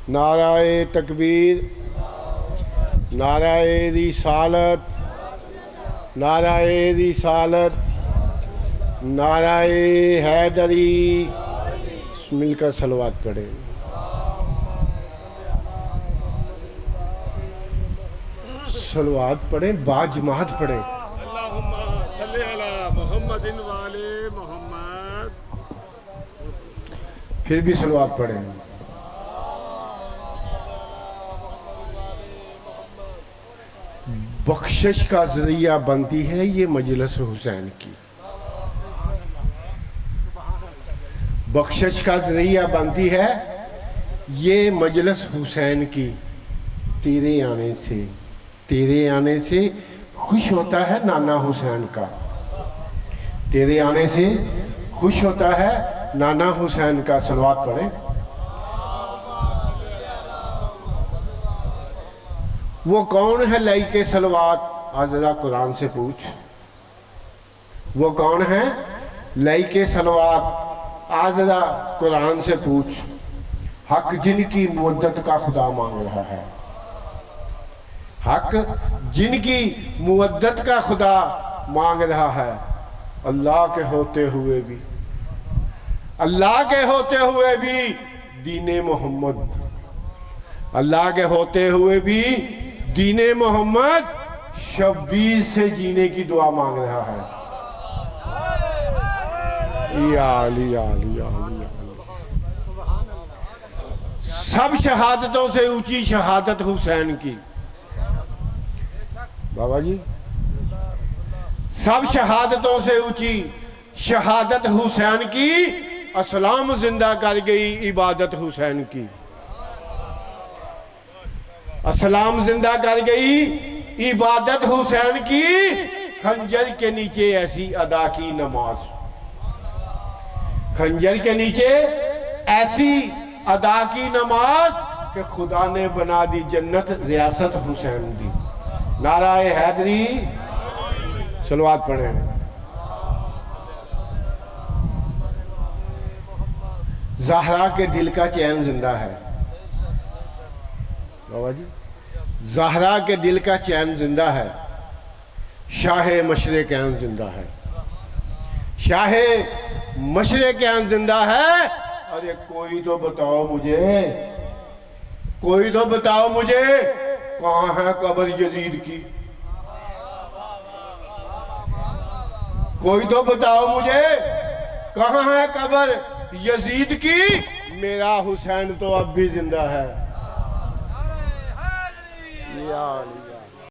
نعرہ تکبیر، نعرہ رسالت، نعرہ رسالت، نعرہ حیدری۔ مل کر صلوات پڑھیں۔ صلوات پڑھیں، با جماعت پڑھیں۔ اللہم صلی علی محمد وآل محمد۔ پھر بھی صلوات پڑھیں۔ بخشش کا ذریعہ بنتی ہے یہ مجلس حسین کی، بخشش کا ذریعہ بنتی ہے یہ مجلس حسین کی۔ تیرے آنے سے خوش ہوتا ہے نانا حسین کا، تیرے آنے سے خوش ہوتا ہے نانا حسین کا۔ صلوات پڑھیں۔ وہ کون ہے لائق صلوات؟ ذرا قرآن سے پوچھ، وہ کون ہے لائق صلوات؟ ذرا قرآن سے پوچھ۔ حق جن کی مودت کا خدا مانگ رہا ہے، حق جن کی مودت کا خدا مانگ رہا ہے۔ اللہ کے ہوتے ہوئے بھی، اللہ کے ہوتے ہوئے بھی دین محمد، اللہ کے ہوتے ہوئے بھی دین محمد شبیر سے جینے کی دعا مانگ رہا ہے۔ یا علی یا علی یا علی یا علی۔ سب شہادتوں سے اونچی شہادت حسین کی۔ بابا جی، سب شہادتوں سے اونچی شہادت حسین کی، اسلام زندہ کر گئی عبادت حسین کی۔ اسلام زندہ کر گئی عبادت حسین کی، خنجر کے نیچے ایسی ادا کی نماز، خنجر کے نیچے ایسی ادا کی نماز کہ خدا نے بنا دی جنت ریاست حسین دی۔ نعرہ حیدری، صلوات پڑھیں۔ زہرا کے دل کا چین زندہ ہے۔ بابا جی، زہرا کے دل کا چین زندہ ہے، شاہ مشرقین زندہ ہے، شاہ مشرقین زندہ ہے۔ ارے کوئی تو بتاؤ مجھے، کوئی تو بتاؤ مجھے کہاں ہے قبر یزید کی؟ کوئی تو بتاؤ مجھے کہاں ہے قبر یزید کی؟ میرا حسین تو اب بھی زندہ ہے۔ یا علی۔